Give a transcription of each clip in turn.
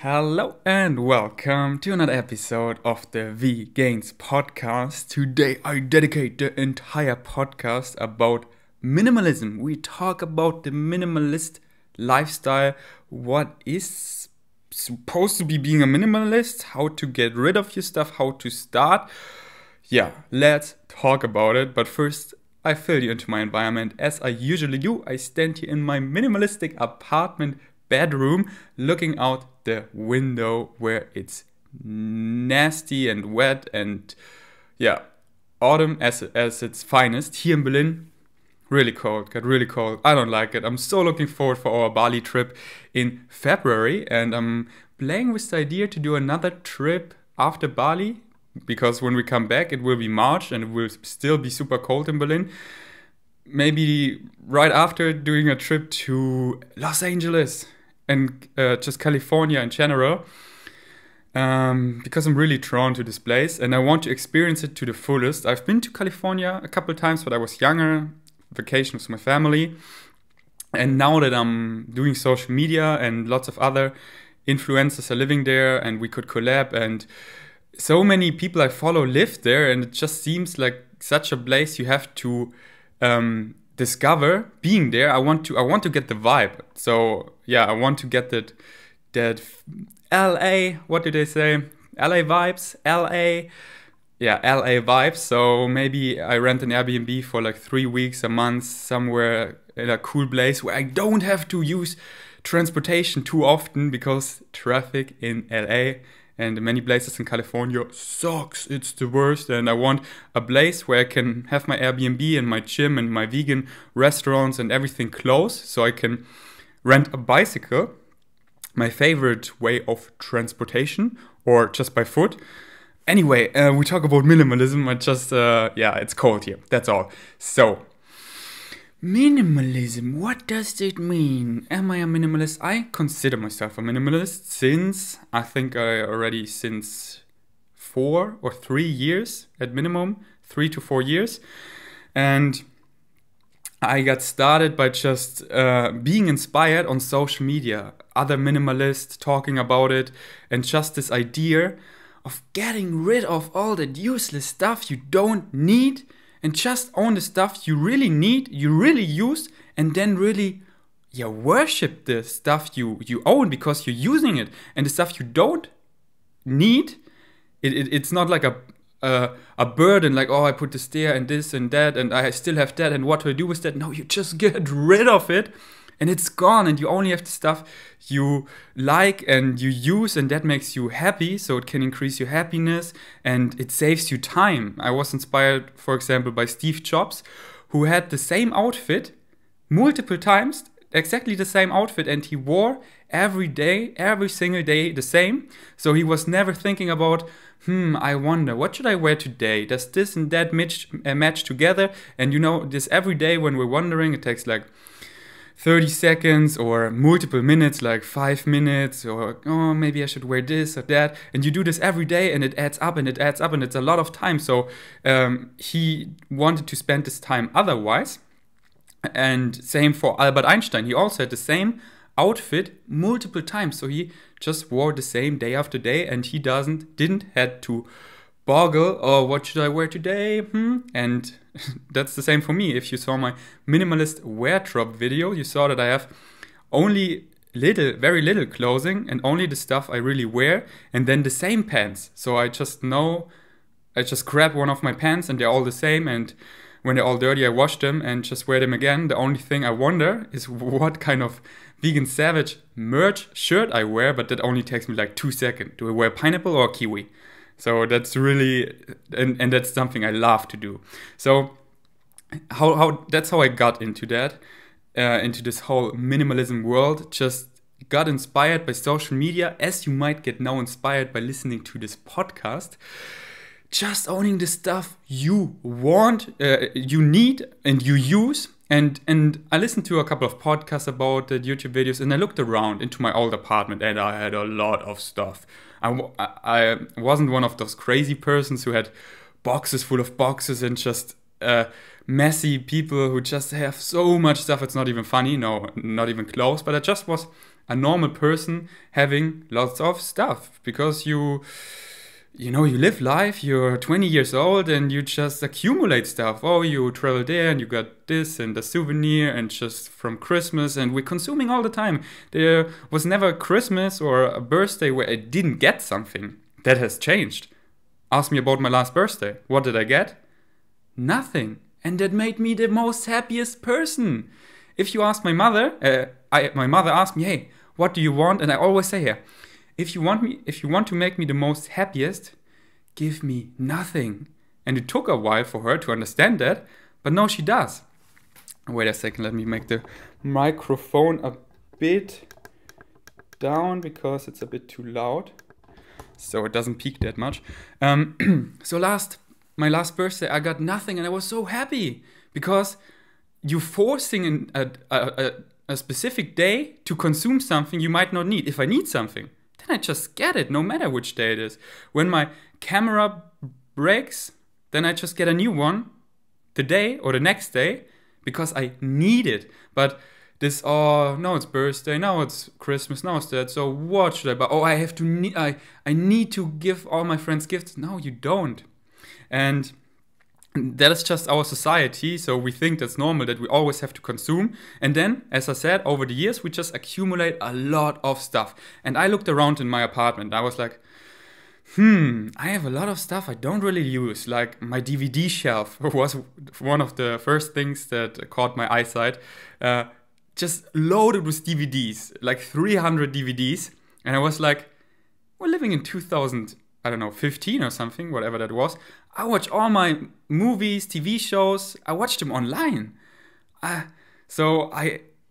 Hello and welcome to another episode of the Vegains Podcast. Today I dedicate the entire podcast about minimalism. We talk about the minimalist lifestyle, what is supposed to be being a minimalist, how to get rid of your stuff, how to start. Yeah, let's talk about it. But first, I fill you into my environment as I usually do. I stand here in my minimalistic apartment bedroom looking out the window where it's nasty and wet and autumn as its finest. Here in Berlin, got really cold. I don't like it. I'm so looking forward for our Bali trip in February, and I'm playing with the idea to do another trip after Bali, because when we come back it will be March and it will still be super cold in Berlin. Maybe right after doing a trip to Los Angeles and just California in general, because I'm really drawn to this place and I want to experience it to the fullest. I've been to California a couple of times, but I was younger, vacation with my family. And now that I'm doing social media and lots of other influencers are living there and we could collab, and so many people I follow live there, and it just seems like such a place you have to discover being there. I want to get the vibe. So yeah, I want to get that LA, what do they say? LA vibes, LA vibes. So maybe I rent an Airbnb for like 3 weeks, a month, somewhere in a cool place where I don't have to use transportation too often, because traffic in LA and many places in California sucks. It's the worst. And I want a place where I can have my Airbnb and my gym and my vegan restaurants and everything close, so I can rent a bicycle, my favorite way of transportation, or just by foot. Anyway, we talk about minimalism. It's cold here. That's all. So, minimalism, what does it mean? Am I a minimalist? I consider myself a minimalist since 4 or 3 years at minimum, 3 to 4 years. And I got started by just being inspired on social media, other minimalists talking about it, and just this idea of getting rid of all that useless stuff you don't need, and just own the stuff you really need, you really use, and then really worship the stuff you own because you're using it. And the stuff you don't need, it's not like a burden, like, oh, I put this there and this and that and I still have that and what do I do with that? No, you just get rid of it and it's gone, and you only have the stuff you like and you use, and that makes you happy, so it can increase your happiness and it saves you time. I was inspired, for example, by Steve Jobs, who had the same outfit multiple times, exactly the same outfit, and he wore every single day the same. So he was never thinking about, I wonder, what should I wear today? Does this and that match together? And this every day when we're wondering, it takes like 30 seconds or multiple minutes, like 5 minutes, or maybe I should wear this or that. And you do this every day and it adds up and it adds up and it's a lot of time. So he wanted to spend this time otherwise. And same for Albert Einstein. He also had the same outfit multiple times. So he just wore the same day after day, and he didn't had to boggle, oh, what should I wear today? And that's the same for me. If you saw my minimalist wardrobe video, you saw that I have only very little clothing and only the stuff I really wear, and then the same pants. So I just grab one of my pants and they're all the same, and when they're all dirty I wash them and just wear them again. The only thing I wonder is what kind of Vegan Savage merch shirt I wear, but that only takes me like 2 seconds. Do I wear pineapple or kiwi? So that's really, and that's something I love to do. So that's how I got into that, into this whole minimalism world. Just got inspired by social media, as you might get now inspired by listening to this podcast. Just owning the stuff you want, you need, and you use. And I listened to a couple of podcasts about the YouTube videos, and I looked around into my old apartment, and I had a lot of stuff. I wasn't one of those crazy persons who had boxes full of boxes and just messy people who just have so much stuff. It's not even funny, no, not even close. But I just was a normal person having lots of stuff, because you live life, you're 20 years old and you just accumulate stuff. Oh, you travel there and you got this and a souvenir and just from Christmas, and we're consuming all the time. There was never a Christmas or a birthday where I didn't get something. That has changed. Ask me about my last birthday. What did I get? Nothing. And that made me the most happiest person. If you ask my mother, my mother asked me, hey, what do you want? And I always say here, if you want to make me the most happiest, give me nothing. And it took a while for her to understand that, but now she does. Wait a second, let me make the microphone a bit down because it's a bit too loud, so it doesn't peak that much. My last birthday, I got nothing, and I was so happy because you forcing a specific day to consume something you might not need. If I need something, then I just get it, no matter which day it is. When my camera breaks, then I just get a new one the day or the next day because I need it. But this, oh, now it's birthday, now it's Christmas, now it's that, so what should I buy? Oh, I need to give all my friends gifts. No, you don't. And that is just our society, so we think that's normal, that we always have to consume. And then, as I said, over the years, we just accumulate a lot of stuff. And I looked around in my apartment. I was like, I have a lot of stuff I don't really use. Like my DVD shelf was one of the first things that caught my eyesight. Just loaded with DVDs, like 300 DVDs. And I was like, we're living in 2015 or something, whatever that was. I watch all my movies, TV shows, I watched them online. So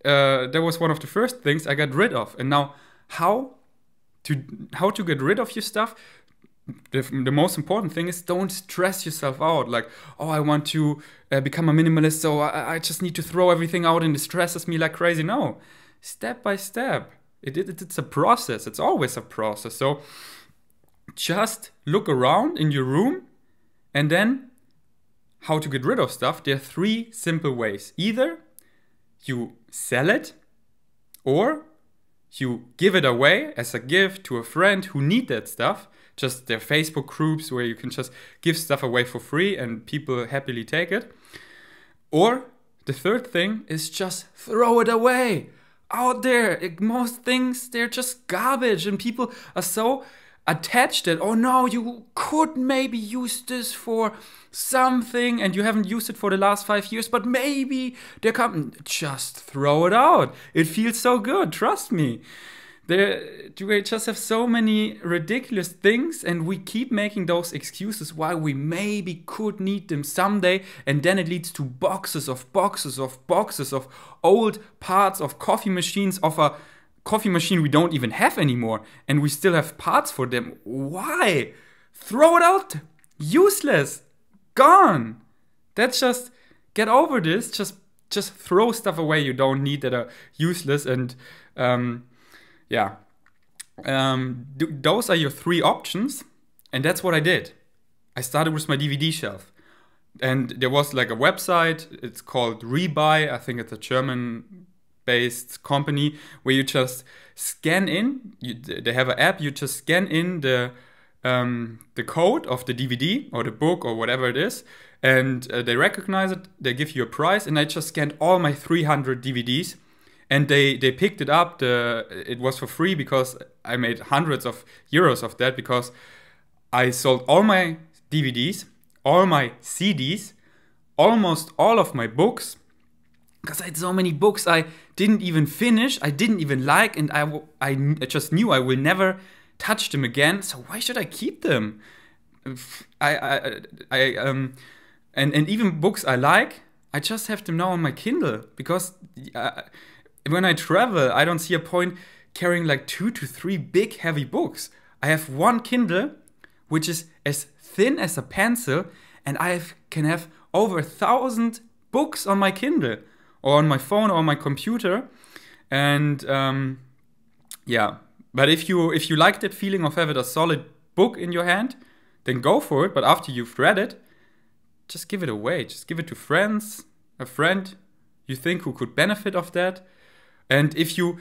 that was one of the first things I got rid of. And now, how to get rid of your stuff? The most important thing is don't stress yourself out. Like, oh, I want to become a minimalist, so I just need to throw everything out and it stresses me like crazy. No, step by step. It's a process. It's always a process. So just look around in your room, and then how to get rid of stuff. There are 3 simple ways. Either you sell it, or you give it away as a gift to a friend who need that stuff. Just there are Facebook groups where you can just give stuff away for free and people happily take it. Or the third thing is just throw it away. Out there, most things, they're just garbage, and people are so attached that, oh no, you could maybe use this for something and you haven't used it for the last 5 years, but maybe just throw it out. It feels so good, trust me. We just have so many ridiculous things, and we keep making those excuses why we maybe could need them someday, and then it leads to boxes of old parts of coffee machines, of a coffee machine we don't even have anymore, and we still have parts for them. Why? Throw it out. Useless. Gone. That's just, get over this. Just throw stuff away you don't need that are useless. And those are your 3 options, and that's what I did. I started with my DVD shelf, and there was like a website. It's called Rebuy. I think it's a German-based company where you just scan in. They have an app. You just scan in the code of the DVD or the book or whatever it is, and they recognize it. They give you a price, and I just scanned all my 300 DVDs. And they picked it up. It was for free because I made hundreds of euros of that, because I sold all my DVDs, all my CDs, almost all of my books, because I had so many books I didn't even finish, I didn't even like, and I just knew I will never touch them again. So why should I keep them? And even books I like, I just have them now on my Kindle, because when I travel, I don't see a point carrying like 2 to 3 big heavy books. I have one Kindle, which is as thin as a pencil, and I can have over 1,000 books on my Kindle, or on my phone, or on my computer. And but if you like that feeling of having a solid book in your hand, then go for it. But after you've read it, just give it away. Just give it to friends, a friend you think who could benefit of that. And if you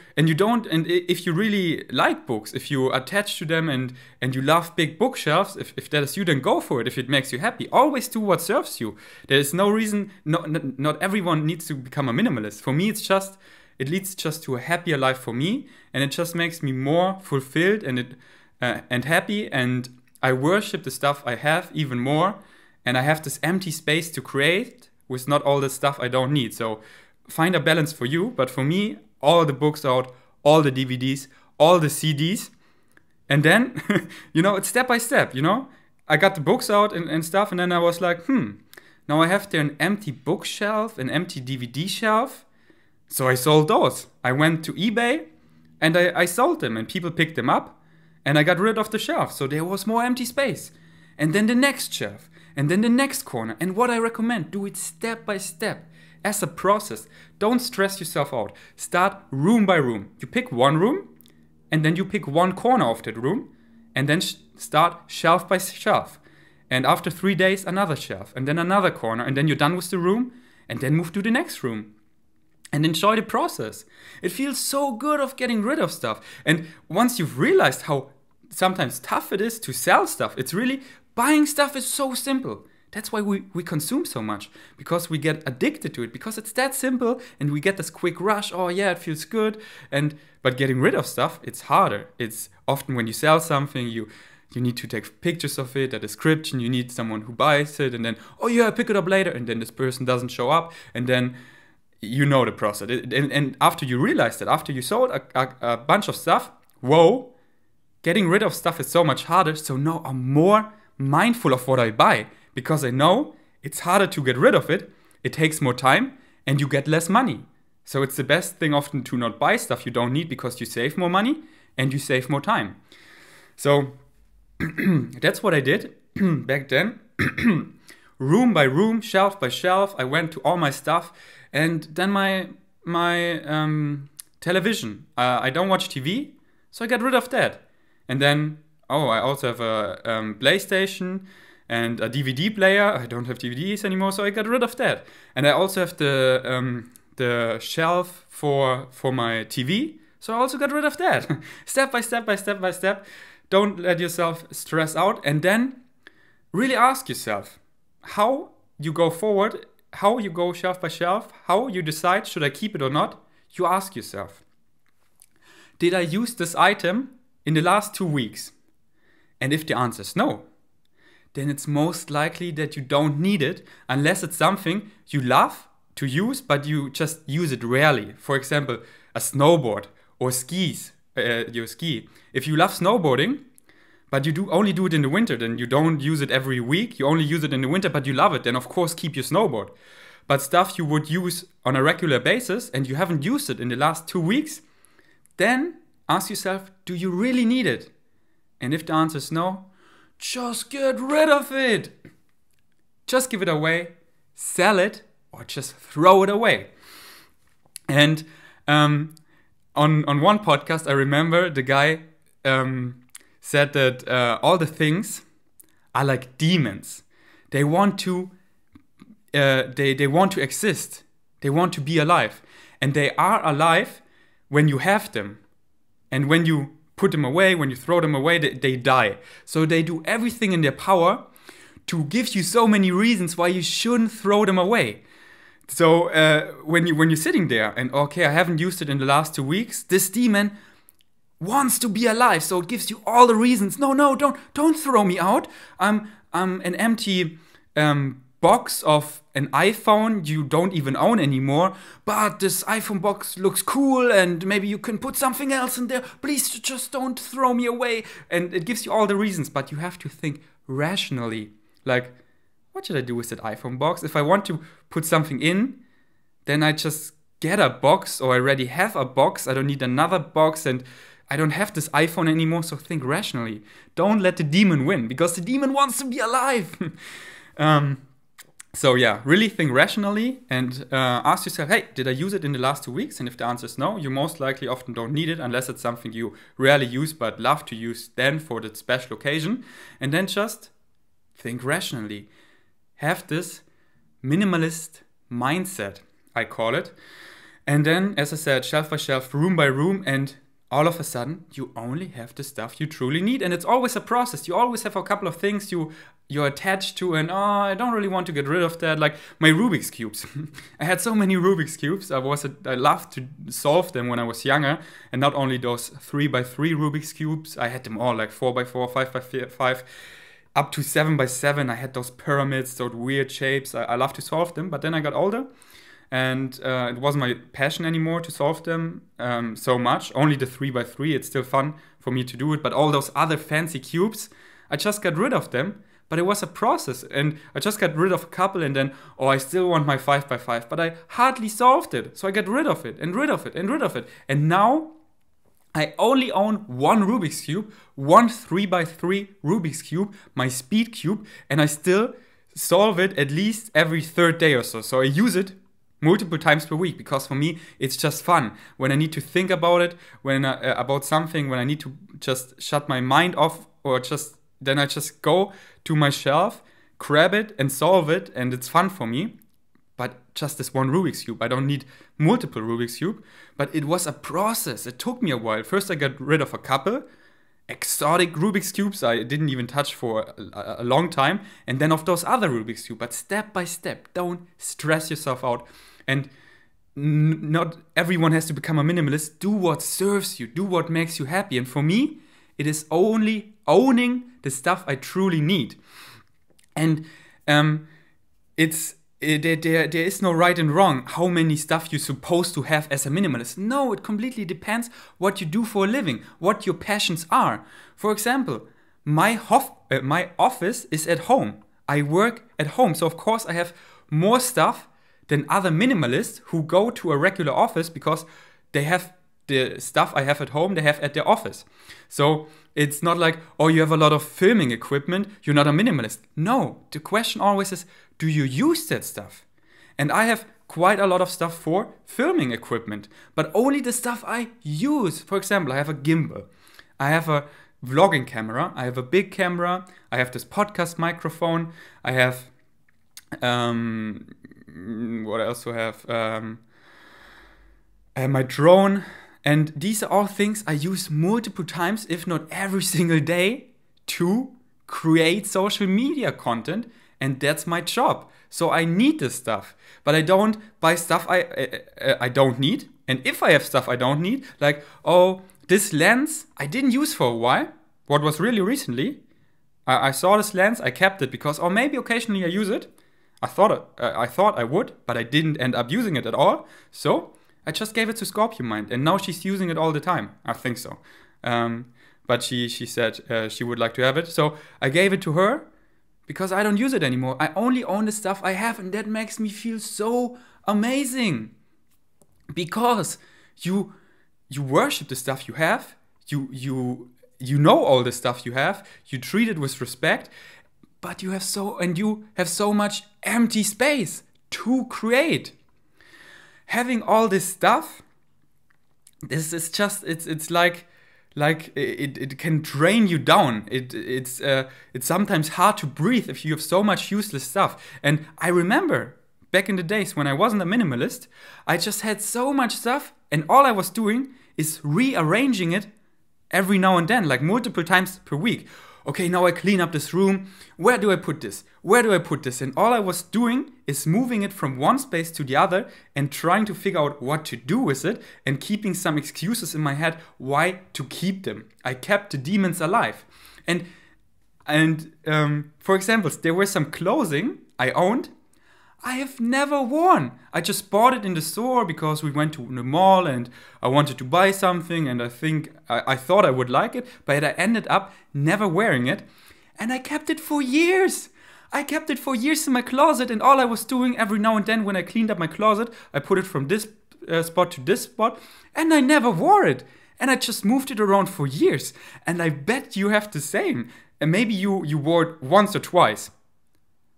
really like books, if you attach to them and you love big bookshelves, if that is you, then go for it. If it makes you happy, always do what serves you. There is no reason. Not everyone needs to become a minimalist. For me, it leads just to a happier life for me, and it just makes me more fulfilled and happy. And I worship the stuff I have even more, and I have this empty space to create with not all the stuff I don't need. So find a balance for you. But for me, all the books out, all the DVDs, all the CDs. And then, it's step by step, I got the books out and stuff. And then I was like, now I have there an empty bookshelf, an empty DVD shelf. So I sold those. I went to eBay and I sold them, and people picked them up, and I got rid of the shelf. So there was more empty space. And then the next shelf, and then the next corner. And what I recommend, do it step by step. As a process. Don't stress yourself out. Start room by room. You pick one room, and then you pick one corner of that room, and then start shelf by shelf. And after 3 days, another shelf, and then another corner, and then you're done with the room, and then move to the next room. And enjoy the process. It feels so good of getting rid of stuff. And once you've realized how sometimes tough it is to sell stuff, it's really, buying stuff is so simple. That's why we consume so much, because we get addicted to it, because it's that simple, and we get this quick rush. Oh yeah, it feels good. But getting rid of stuff, it's harder. It's often when you sell something, you need to take pictures of it, a description, you need someone who buys it, and then, oh yeah, pick it up later, and then this person doesn't show up, and then the process. And after you realize that, after you sold a bunch of stuff, whoa, getting rid of stuff is so much harder. So now I'm more mindful of what I buy, because I know it's harder to get rid of it, it takes more time, and you get less money. So it's the best thing often to not buy stuff you don't need, because you save more money and you save more time. So that's what I did back then. Room by room, shelf by shelf, I went to all my stuff. And then my television. I don't watch TV, so I got rid of that. And then, I also have a PlayStation and a DVD player. I don't have DVDs anymore, so I got rid of that. And I also have the shelf for my TV, so I also got rid of that. Step by step by step by step. Don't let yourself stress out, and then really ask yourself how you go forward, how you go shelf by shelf, how you decide should I keep it or not. You ask yourself, did I use this item in the last 2 weeks? And if the answer is no, then it's most likely that you don't need it, unless it's something you love to use, but you just use it rarely. For example, a snowboard or skis, your ski. If you love snowboarding, but you only do it in the winter, then you don't use it every week, you only use it in the winter, but you love it, then of course keep your snowboard. But stuff you would use on a regular basis and you haven't used it in the last 2 weeks, then ask yourself, do you really need it? And if the answer is no, just get rid of it. Just give it away, sell it, or just throw it away. And on one podcast, I remember the guy said that all the things are like demons. They want to they want to exist. They want to be alive. And they are alive when you have them. And when you put them away, when you throw them away, they die. So they do everything in their power to give you so many reasons why you shouldn't throw them away. So when you're sitting there and, okay, I haven't used it in the last 2 weeks, this demon wants to be alive. So it gives you all the reasons. No, don't throw me out. I'm an empty box of an iPhone you don't even own anymore, but this iPhone box looks cool and maybe you can put something else in there. Please just don't throw me away. And it gives you all the reasons, but you have to think rationally. Like, what should I do with that iPhone box? If I want to put something in, then I just get a box, or I already have a box. I don't need another box, and I don't have this iPhone anymore, so think rationally. Don't let the demon win, because the demon wants to be alive. So yeah, really think rationally and ask yourself, hey, did I use it in the last 2 weeks? And if the answer is no, you most likely often don't need it, unless it's something you rarely use but love to use then for that special occasion. And then just think rationally. Have this minimalist mindset, I call it. And then, as I said, shelf by shelf, room by room, and all of a sudden, you only have the stuff you truly need. And it's always a process. You always have a couple of things you're attached to, and I don't really want to get rid of that. Like my Rubik's Cubes. I had so many Rubik's Cubes. I loved to solve them when I was younger. And not only those 3x3 Rubik's Cubes, I had them all, like 4x4, 5x5, up to 7x7. I had those pyramids, those weird shapes. I love to solve them. But then I got older. And it wasn't my passion anymore to solve them so much. Only the 3x3, it's still fun for me to do it. But all those other fancy cubes, I just got rid of them. But it was a process. And I just got rid of a couple and then, I still want my 5x5. But I hardly solved it. So I got rid of it and rid of it and rid of it. And now I only own one Rubik's Cube, one 3x3 Rubik's Cube, my speed cube. And I still solve it at least every third day or so. So I use it multiple times per week, because for me it's just fun. When I need to think about it, about something, when I need to just shut my mind off, or then I just go to my shelf, grab it and solve it, and it's fun for me. But just this one Rubik's Cube. I don't need multiple Rubik's Cube, but it was a process. It took me a while. First I got rid of a couple exotic Rubik's Cubes I didn't even touch for a long time, and then of those other Rubik's Cube. But step by step, don't stress yourself out. And not everyone has to become a minimalist. Do what serves you, do what makes you happy. And for me, it is only owning the stuff I truly need. And there is no right and wrong how many stuff you're supposed to have as a minimalist. No, it completely depends what you do for a living, what your passions are. For example, my office is at home. I work at home, so of course I have more stuff than other minimalists who go to a regular office, because they have the stuff I have at home, they have at their office. So it's not like, you have a lot of filming equipment, you're not a minimalist. No, the question always is, do you use that stuff? And I have quite a lot of stuff for filming equipment, but only the stuff I use. For example, I have a gimbal, I have a vlogging camera, I have a big camera, I have this podcast microphone, I have what else do I have? I have my drone, and these are all things I use multiple times, if not every single day, to create social media content, and that's my job. So I need this stuff, but I don't buy stuff I don't need. And if I have stuff I don't need, like, this lens I didn't use for a while, what was really recently, I saw this lens, I kept it because, maybe occasionally I use it. I thought I would, but I didn't end up using it at all. So I just gave it to Scorpion Mind, and now she's using it all the time. I think so. But she said she would like to have it. So I gave it to her because I don't use it anymore. I only own the stuff I have, and that makes me feel so amazing. Because you worship the stuff you have. You know all the stuff you have. You treat it with respect. But you have so much empty space to create. Having all this stuff, this is just it's like it can drain you down. It's sometimes hard to breathe if you have so much useless stuff. And I remember back in the days when I wasn't a minimalist, I just had so much stuff, and all I was doing is rearranging it every now and then, like multiple times per week. Okay, now I clean up this room. Where do I put this? Where do I put this? And all I was doing is moving it from one space to the other and trying to figure out what to do with it, and keeping some excuses in my head why to keep them. I kept the demons alive. And for example, there were some clothing I owned I have never worn. I just bought it in the store because we went to the mall and I wanted to buy something, and I thought I would like it, but I ended up never wearing it, and I kept it for years. I kept it for years in my closet, and all I was doing every now and then when I cleaned up my closet, I put it from this spot to this spot, and I never wore it. And I just moved it around for years. And I bet you have the same. And maybe you wore it once or twice.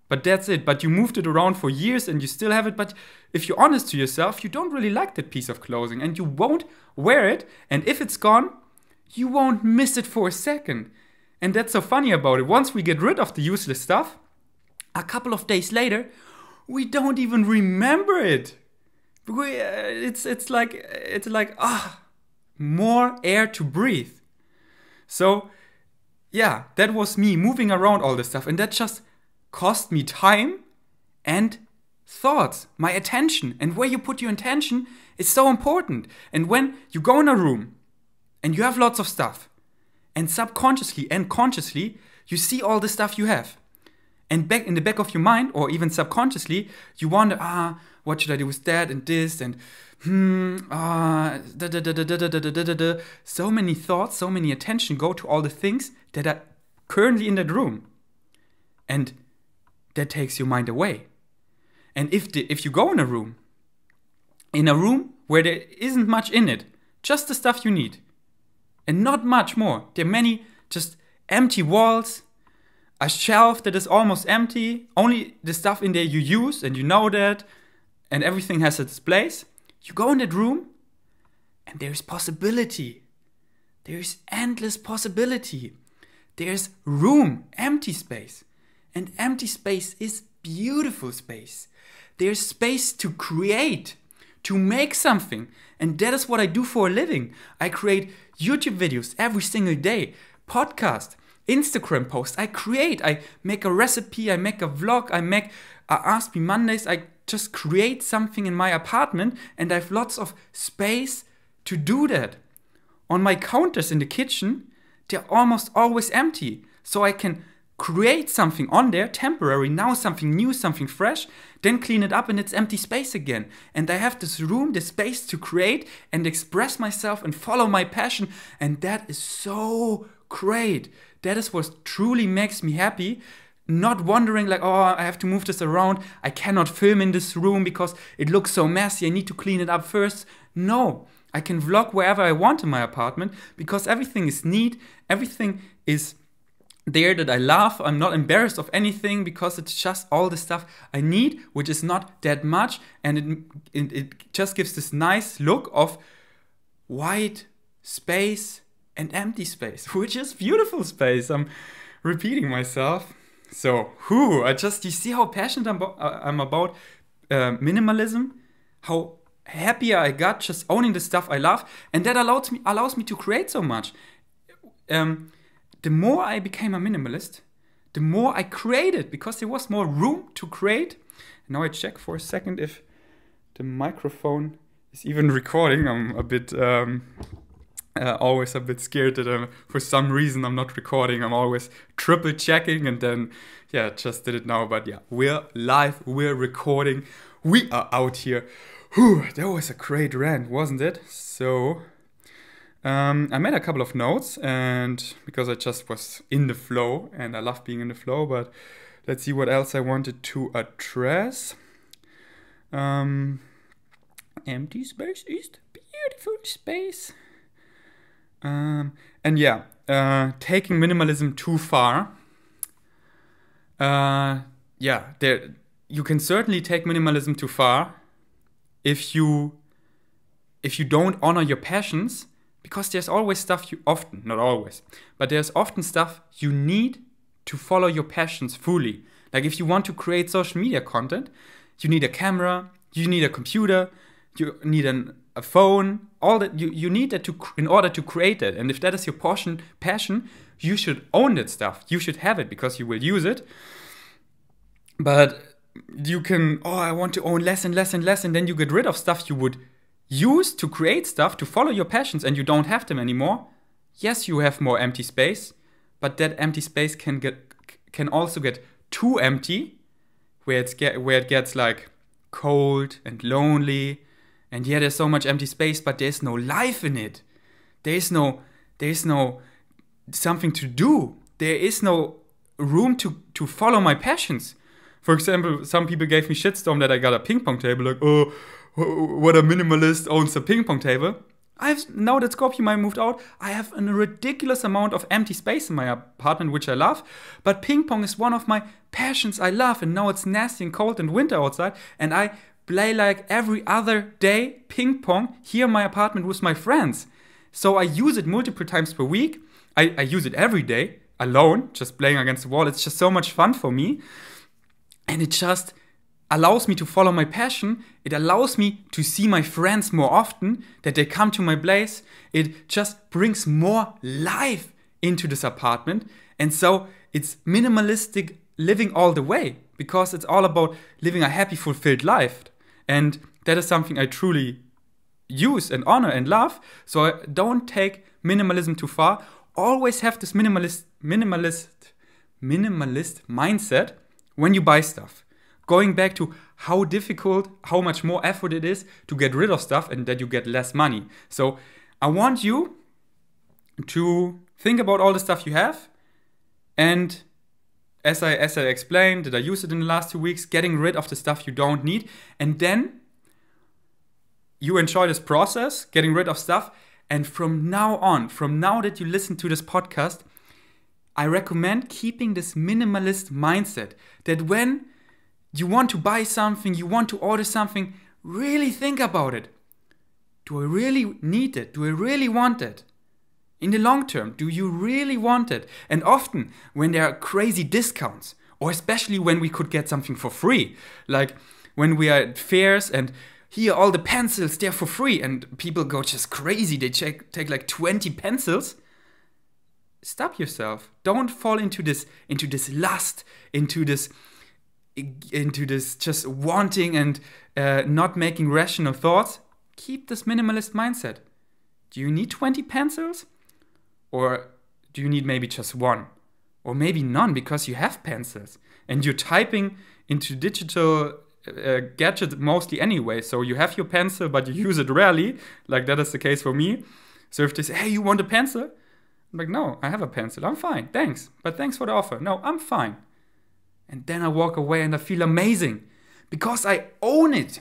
But that's it. But you moved it around for years and you still have it. But if you're honest to yourself, you don't really like that piece of clothing. And you won't wear it. And if it's gone, you won't miss it for a second. And that's so funny about it. Once we get rid of the useless stuff, a couple of days later, we don't even remember it. It's like more air to breathe. So yeah, that was me moving around all this stuff, and that just cost me time and thoughts, my attention. And where you put your attention is so important. And when you go in a room and you have lots of stuff, and subconsciously and consciously you see all the stuff you have, and back in the back of your mind, or even subconsciously, you wonder, what should I do with that and this and so many thoughts, so many attention go to all the things that are currently in that room, and that takes your mind away. And if you go in a room where there isn't much in it, just the stuff you need, and not much more, there are many just empty walls, a shelf that is almost empty, only the stuff in there you use and you know that, and everything has its place. You go in that room and there's possibility. There's endless possibility. There's room, empty space. And empty space is beautiful space. There's space to create, to make something. And that is what I do for a living. I create YouTube videos every single day, podcast, Instagram posts. I create, I make a recipe, I make a vlog, I make Ask Me Mondays. I just create something in my apartment, and I have lots of space to do that. On my counters in the kitchen, they're almost always empty. So I can create something on there, temporary, now something new, something fresh, then clean it up and it's empty space again. And I have this room, this space to create and express myself and follow my passion. And that is so great. That is what truly makes me happy. Not wondering like, I have to move this around. I cannot film in this room because it looks so messy. I need to clean it up first. No, I can vlog wherever I want in my apartment because everything is neat. Everything is there that I love. I'm not embarrassed of anything because it's just all the stuff I need, which is not that much. And it just gives this nice look of white space and empty space, which is beautiful space. I'm repeating myself. So, you see how passionate I'm about minimalism, how happier I got just owning the stuff I love, and that allows me to create so much. The more I became a minimalist, the more I created because there was more room to create. Now I check for a second if the microphone is even recording. I'm a bit always a bit scared that for some reason I'm not recording. I'm always triple checking, and then just did it now. But yeah, we're live, we're recording, we are out here. That was a great rant, wasn't it? So I made a couple of notes, and because I just was in the flow, and I love being in the flow, but let's see what else I wanted to address. Empty space is the beautiful space. Taking minimalism too far. You can certainly take minimalism too far if you don't honor your passions, because there's always stuff not always, but there's often stuff you need to follow your passions fully. Like if you want to create social media content, you need a camera, you need a computer, you need a phone, all that you need that in order to create it. And if that is your passion, you should own that stuff. You should have it because you will use it. But you can, I want to own less and less and less, and then you get rid of stuff you would use to create stuff, to follow your passions, and you don't have them anymore. Yes, you have more empty space, but that empty space can also get too empty, where it gets like cold and lonely. And there's so much empty space, but there's no life in it. There's no something to do. There is no room to follow my passions. For example, some people gave me shitstorm that I got a ping pong table. Like, what a minimalist owns a ping pong table. Now that Scorpio Mine moved out, I have a ridiculous amount of empty space in my apartment, which I love. But ping pong is one of my passions I love. And now it's nasty and cold and winter outside. And I play like every other day ping pong here in my apartment with my friends. So I use it multiple times per week. I use it every day alone, just playing against the wall. It's just so much fun for me. And it just allows me to follow my passion. It allows me to see my friends more often, that they come to my place. It just brings more life into this apartment. And so it's minimalistic living all the way, because it's all about living a happy, fulfilled life. And that is something I truly use and honor and love. So I don't take minimalism too far. Always have this minimalist mindset when you buy stuff. Going back to how difficult, how much more effort it is to get rid of stuff and that you get less money. So I want you to think about all the stuff you have, and as I explained, that I used it in the last 2 weeks, getting rid of the stuff you don't need, and then you enjoy this process, getting rid of stuff, and from now on, from now that you listen to this podcast, I recommend keeping this minimalist mindset, that when you want to buy something, you want to order something, really think about it. Do I really need it? Do I really want it? In the long term, do you really want it? And often, when there are crazy discounts, or especially when we could get something for free, like when we are at fairs and here all the pencils, they're for free, and people go just crazy, they take like 20 pencils. Stop yourself. Don't fall into this lust, into this just wanting and not making rational thoughts. Keep this minimalist mindset. Do you need 20 pencils? Or do you need maybe just one? Or maybe none, because you have pencils and you're typing into digital gadgets mostly anyway. So you have your pencil, but you use it rarely. Like that is the case for me. So if they say, hey, you want a pencil? I'm like, no, I have a pencil. I'm fine. Thanks. But thanks for the offer. No, I'm fine. And then I walk away and I feel amazing because I own it.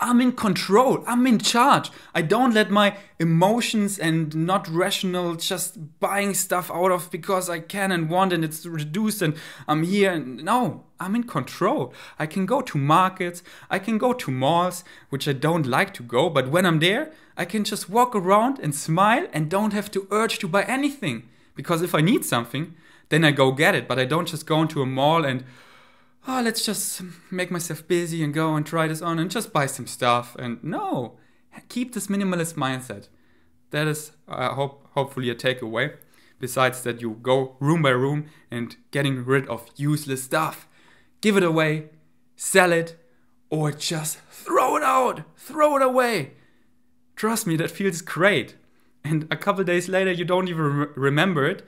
I'm in control. I'm in charge. I don't let my emotions and not rational just buying stuff out of because I can and want and it's reduced and I'm here. No, I'm in control. I can go to markets. I can go to malls, which I don't like to go. But when I'm there, I can just walk around and smile and don't have to urge to buy anything. Because if I need something, then I go get it. But I don't just go into a mall and let's just make myself busy and go and try this on and just buy some stuff. And no, keep this minimalist mindset. That is hopefully a takeaway. Besides that, you go room by room and getting rid of useless stuff. Give it away, sell it, or just throw it out, throw it away. Trust me, that feels great. And a couple days later, you don't even remember it.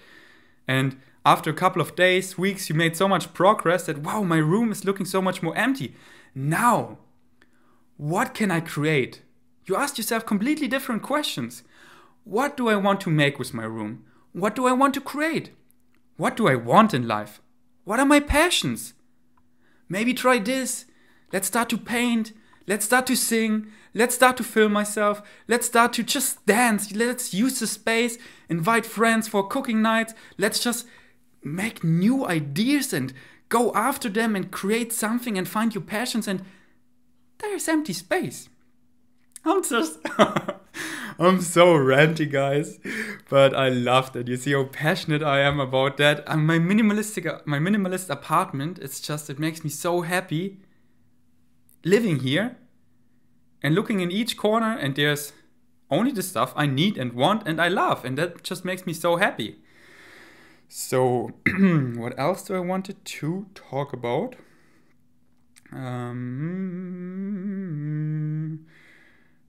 And after a couple of days, weeks, you made so much progress that, wow, my room is looking so much more empty. Now, what can I create? You ask yourself completely different questions. What do I want to make with my room? What do I want to create? What do I want in life? What are my passions? Maybe try this. Let's start to paint. Let's start to sing. Let's start to film myself. Let's start to just dance. Let's use the space. Invite friends for cooking nights. Let's just make new ideas and go after them and create something and find your passions, and there's empty space. I'm so ranty, guys, but I love that. You see how passionate I am about that. And my minimalist apartment, it makes me so happy living here and looking in each corner, and there's only the stuff I need and want and I love, and that just makes me so happy. So, what else do I wanted to talk about?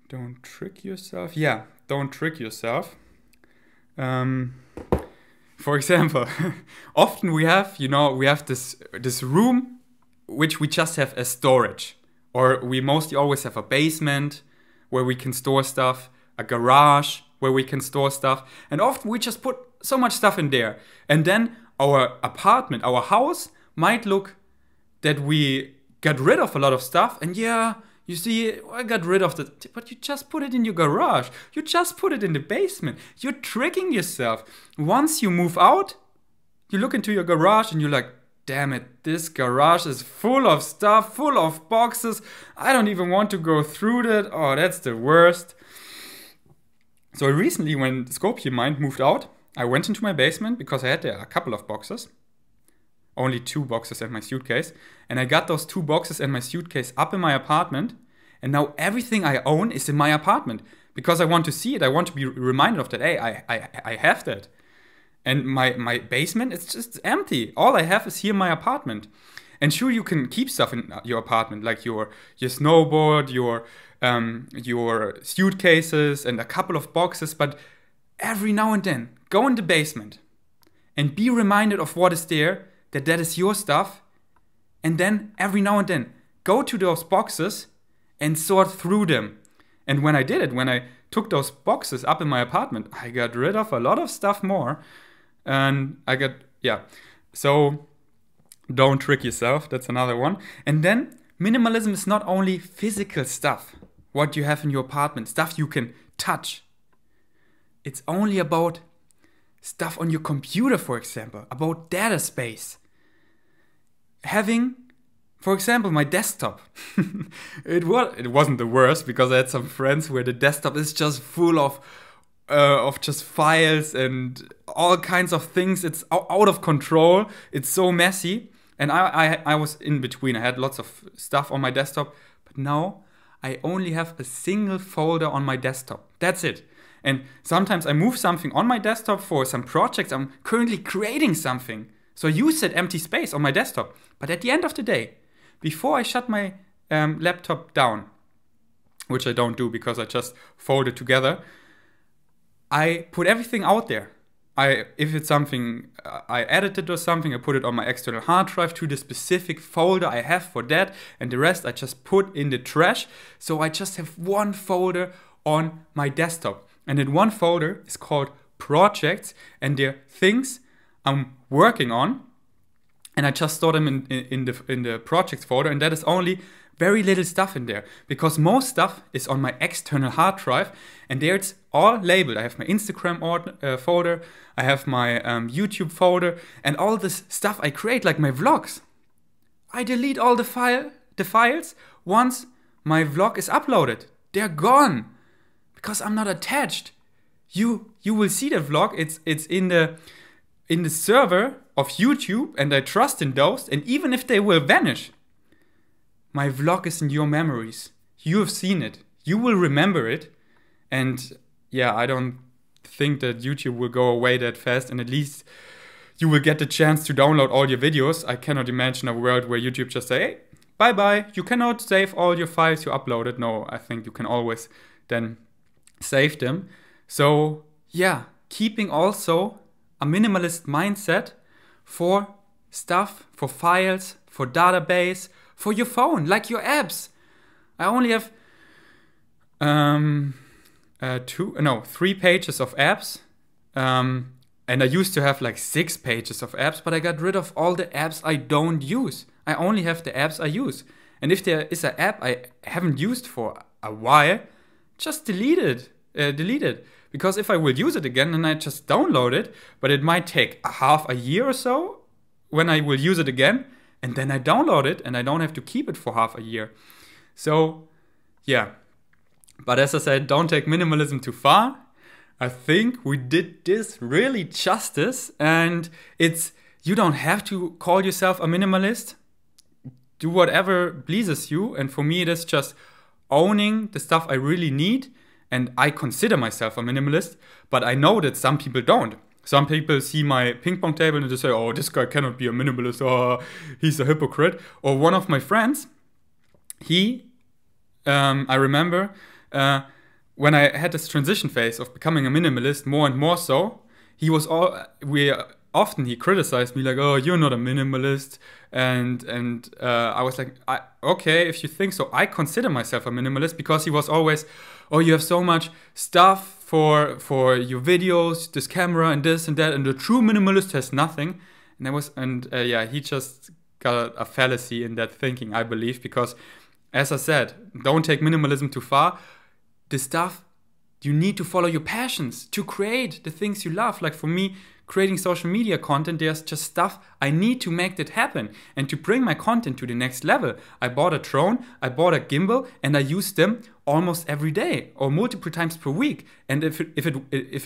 Don't trick yourself. Yeah, don't trick yourself. For example, often we have this room which we just have as storage. Or we mostly always have a basement where we can store stuff, a garage where we can store stuff, and often we just put so much stuff in there. And then our apartment, our house might look that we got rid of a lot of stuff. And yeah, you see, I got rid of but you just put it in your garage. You just put it in the basement. You're tricking yourself. Once you move out, you look into your garage and you're like, damn it, this garage is full of stuff, full of boxes. I don't even want to go through that. Oh, that's the worst. So recently, when Scorpio Mind moved out, I went into my basement because I had there a couple of boxes. only 2 boxes and my suitcase. And I got those 2 boxes and my suitcase up in my apartment. And now everything I own is in my apartment because I want to see it. I want to be reminded of that. Hey, I have that. And my basement, it's just empty. All I have is here in my apartment. And sure, you can keep stuff in your apartment, like your snowboard, your suitcases, and a couple of boxes. But every now and then, go in the basement and be reminded of what is there, that is your stuff. And then every now and then, go to those boxes and sort through them. And when I did it, when I took those boxes up in my apartment, I got rid of a lot of stuff more. And so don't trick yourself. That's another one. And then minimalism is not only physical stuff, what you have in your apartment, stuff you can touch. It's only about stuff on your computer, for example, about data space. Having, for example, my desktop. It wasn't the worst because I had some friends where the desktop is just full of just files and all kinds of things. It's out of control. It's so messy. And I was in between. I had lots of stuff on my desktop. But now I only have a single folder on my desktop. That's it. And sometimes I move something on my desktop for some projects. I'm currently creating something. So I use that empty space on my desktop. But at the end of the day, before I shut my laptop down, which I don't do because I just fold it together, I put everything out there. If it's something I edited or something, I put it on my external hard drive to the specific folder I have for that, and the rest I just put in the trash. So I just have one folder on my desktop. And in one folder is called projects, and they're things I'm working on. And I just store them in the projects folder, and that is only very little stuff in there because most stuff is on my external hard drive, and there it's all labeled. I have my Instagram folder, I have my YouTube folder, and all this stuff I create, like my vlogs. I delete all the files once my vlog is uploaded. They're gone because I'm not attached. You will see the vlog. It's in the server of YouTube, and I trust in those. And even if they will vanish, my vlog is in your memories. You have seen it. You will remember it. And yeah, I don't think that YouTube will go away that fast. And at least you will get the chance to download all your videos. I cannot imagine a world where YouTube just say, hey, bye-bye. You cannot save all your files you uploaded. No, I think you can always then save them. So yeah, keeping also a minimalist mindset for stuff, for files, for database, for your phone, like your apps. I only have 3 pages of apps. And I used to have like 6 pages of apps, but I got rid of all the apps I don't use. I only have the apps I use. And if there is an app I haven't used for a while, just delete it. Because if I will use it again, then I just download it, but it might take half a year or so when I will use it again, and then I download it, and I don't have to keep it for half a year. So, yeah. But as I said, don't take minimalism too far. I think we did this really justice, and you don't have to call yourself a minimalist. Do whatever pleases you, and for me it is just owning the stuff I really need. And I consider myself a minimalist, but I know that some people don't. Some people see my ping pong table and they say, oh, this guy cannot be a minimalist, or he's a hypocrite. Or one of my friends, I remember when I had this transition phase of becoming a minimalist more and more so, he criticized me like, oh, you're not a minimalist. And I was like, okay, if you think so. I consider myself a minimalist because he was always, oh, you have so much stuff for your videos, this camera and this and that, and the true minimalist has nothing. And he just got a fallacy in that thinking, I believe, because as I said, don't take minimalism too far. The stuff, you need to follow your passions to create the things you love. Like for me, creating social media content, there's just stuff I need to make that happen. And to bring my content to the next level, I bought a drone, I bought a gimbal, and I use them almost every day or multiple times per week. And if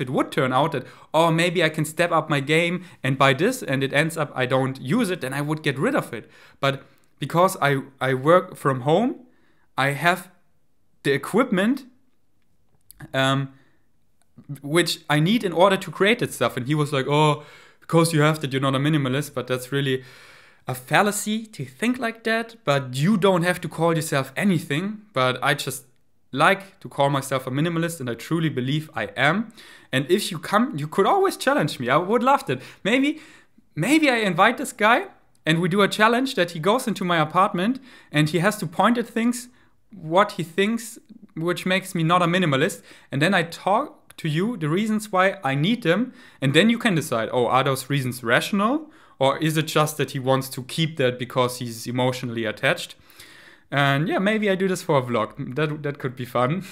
it would turn out that, oh, maybe I can step up my game and buy this, and it ends up I don't use it, then I would get rid of it. But because I work from home, I have the equipment which I need in order to create that stuff. And he was like, oh, because you have that, you're not a minimalist. But that's really a fallacy to think like that. But you don't have to call yourself anything. But I just like to call myself a minimalist, and I truly believe I am. And if you come, you could always challenge me. I would love that. Maybe I invite this guy and we do a challenge that he goes into my apartment and he has to point at things, what he thinks, which makes me not a minimalist. And then I talk to you the reasons why I need them. And then you can decide, oh, are those reasons rational? Or is it just that he wants to keep that because he's emotionally attached? And yeah, maybe I do this for a vlog. That could be fun.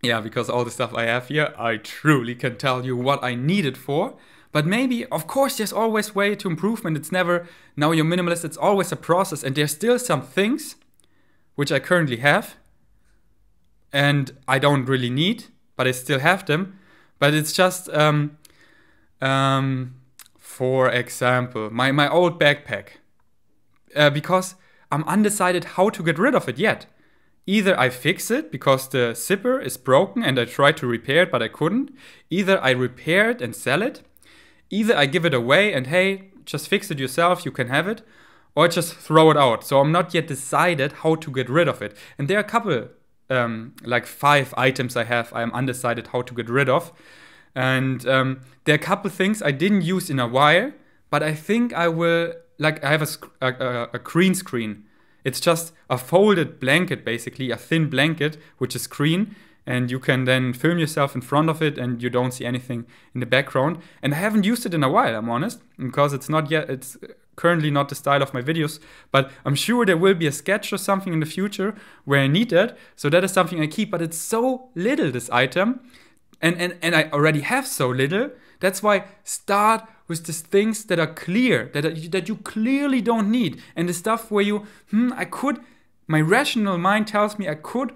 Yeah, because all the stuff I have here, I truly can tell you what I need it for. But maybe, of course, there's always way to improvement. It's never, now you're minimalist, it's always a process. And there's still some things which I currently have and I don't really need, but I still have them. But it's just, for example, my old backpack. Because I'm undecided how to get rid of it yet. Either I fix it because the zipper is broken and I tried to repair it but I couldn't. Either I repair it and sell it. Either I give it away and hey, just fix it yourself, you can have it. Or just throw it out. So I'm not yet decided how to get rid of it. And there are a couple, like 5 items I have I'm undecided how to get rid of. And there are a couple things I didn't use in a while, but I think I will, like I have a green screen. It's just a folded blanket, basically, a thin blanket, which is green. And you can then film yourself in front of it and you don't see anything in the background. And I haven't used it in a while, I'm honest, because it's currently not the style of my videos. But I'm sure there will be a sketch or something in the future where I need that. So that is something I keep, but it's so little, this item. And I already have so little. That's why start with the things that are clear, that you clearly don't need. And the stuff where my rational mind tells me I could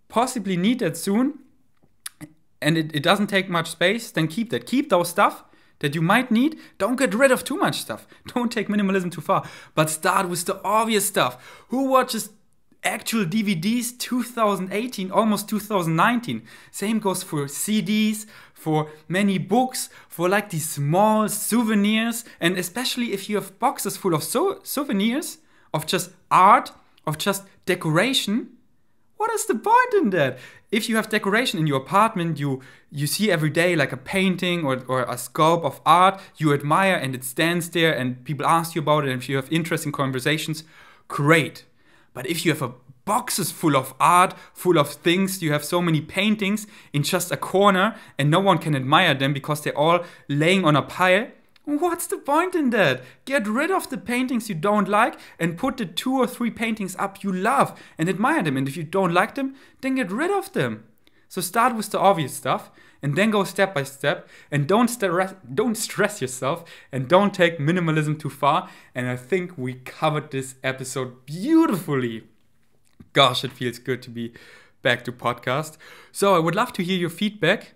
possibly need that soon, and it doesn't take much space, then keep that. Keep those stuff that you might need. Don't get rid of too much stuff. Don't take minimalism too far. But start with the obvious stuff. Who watches actual DVDs 2018, almost 2019? Same goes for CDs, for many books, for like these small souvenirs. And especially if you have boxes full of souvenirs, of just art, of just decoration, what is the point in that? If you have decoration in your apartment, you see every day like a painting or a sculpt of art you admire and it stands there and people ask you about it, and if you have interesting conversations, great. But if you have boxes full of art, full of things, you have so many paintings in just a corner and no one can admire them because they're all laying on a pile, what's the point in that? Get rid of the paintings you don't like and put the 2 or 3 paintings up you love and admire them. And if you don't like them, then get rid of them. So start with the obvious stuff and then go step by step, and don't stress yourself and don't take minimalism too far. And I think we covered this episode beautifully. Gosh, it feels good to be back to podcast. So I would love to hear your feedback.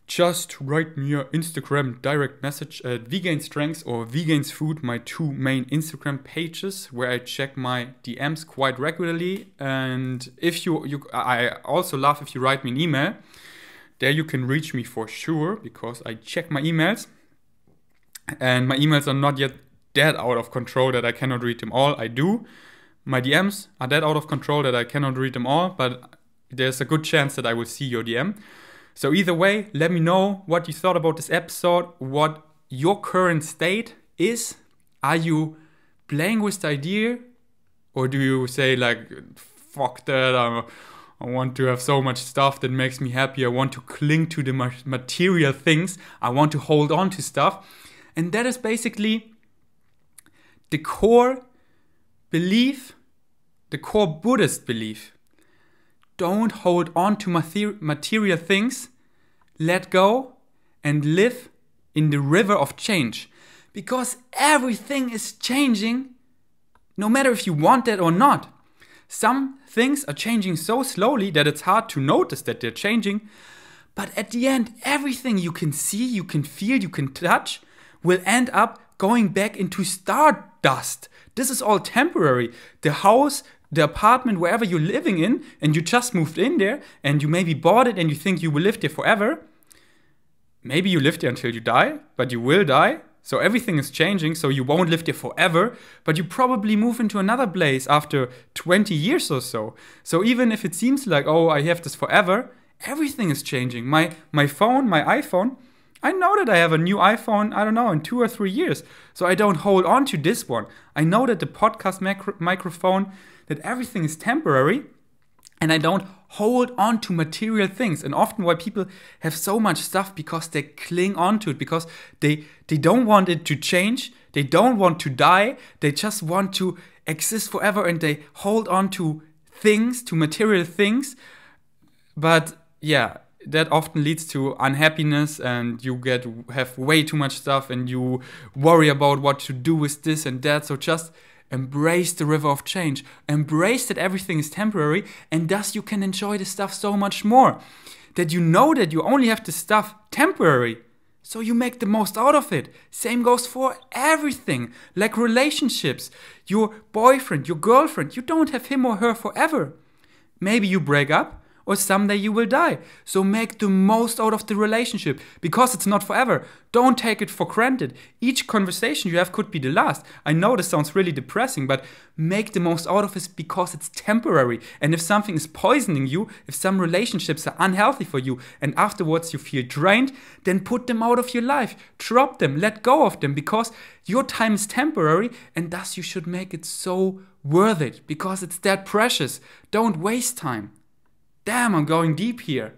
Just write me your Instagram direct message at Vegains Strengths or Vegains Food, my 2 main Instagram pages where I check my DMs quite regularly. And if I also love if you write me an email. There you can reach me for sure because I check my emails. And my emails are not yet that out of control that I cannot read them all. I do. My DMs are that out of control that I cannot read them all, but there's a good chance that I will see your DM. So either way, let me know what you thought about this episode, what your current state is. Are you playing with the idea? Or do you say like, fuck that, I want to have so much stuff that makes me happy. I want to cling to the material things. I want to hold on to stuff. And that is basically the core belief, the core Buddhist belief. Don't hold on to material things. Let go and live in the river of change. Because everything is changing, no matter if you want that or not. Some things are changing so slowly that it's hard to notice that they're changing. But at the end, everything you can see, you can feel, you can touch will end up going back into stardust. This is all temporary. The house, the apartment, wherever you're living in, and you just moved in there, and you maybe bought it and you think you will live there forever. Maybe you live there until you die, but you will die. So everything is changing, so you won't live there forever, but you probably move into another place after 20 years or so. So even if it seems like, oh, I have this forever, everything is changing. My phone, my iPhone, I know that I have a new iPhone, I don't know, in 2 or 3 years. So I don't hold on to this one. I know that the podcast microphone, that everything is temporary, and I don't hold on to material things. And often why people have so much stuff, because they cling on to it, because they don't want it to change, they don't want to die, they just want to exist forever, and they hold on to things, to material things. But yeah, that often leads to unhappiness, and you have way too much stuff, and you worry about what to do with this and that. So just embrace the river of change. Embrace that everything is temporary, and thus you can enjoy the stuff so much more. That you know that you only have the stuff temporary, so you make the most out of it. Same goes for everything, like relationships. Your boyfriend, your girlfriend, you don't have him or her forever. Maybe you break up, or someday you will die. So make the most out of the relationship, because it's not forever. Don't take it for granted. Each conversation you have could be the last. I know this sounds really depressing, but make the most out of it, because it's temporary. And if something is poisoning you, if some relationships are unhealthy for you, and afterwards you feel drained, then put them out of your life. Drop them, let go of them, because your time is temporary, and thus you should make it so worth it, because it's that precious. Don't waste time. Damn, I'm going deep here.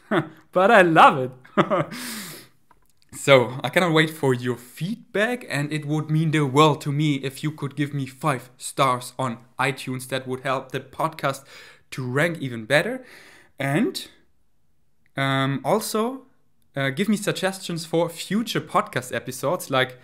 But I love it. So, I cannot wait for your feedback, and it would mean the world to me if you could give me 5 stars on iTunes. That would help the podcast to rank even better. And also, give me suggestions for future podcast episodes. Like,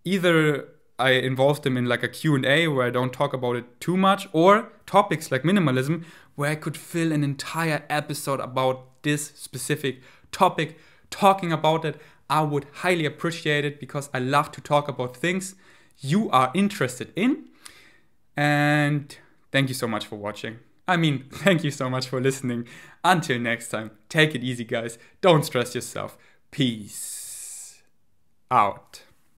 either I involve them in like a Q&A where I don't talk about it too much, or topics like minimalism, where I could fill an entire episode about this specific topic, talking about it. I would highly appreciate it, because I love to talk about things you are interested in. And thank you so much for watching. Thank you so much for listening. Until next time, take it easy, guys. Don't stress yourself. Peace out.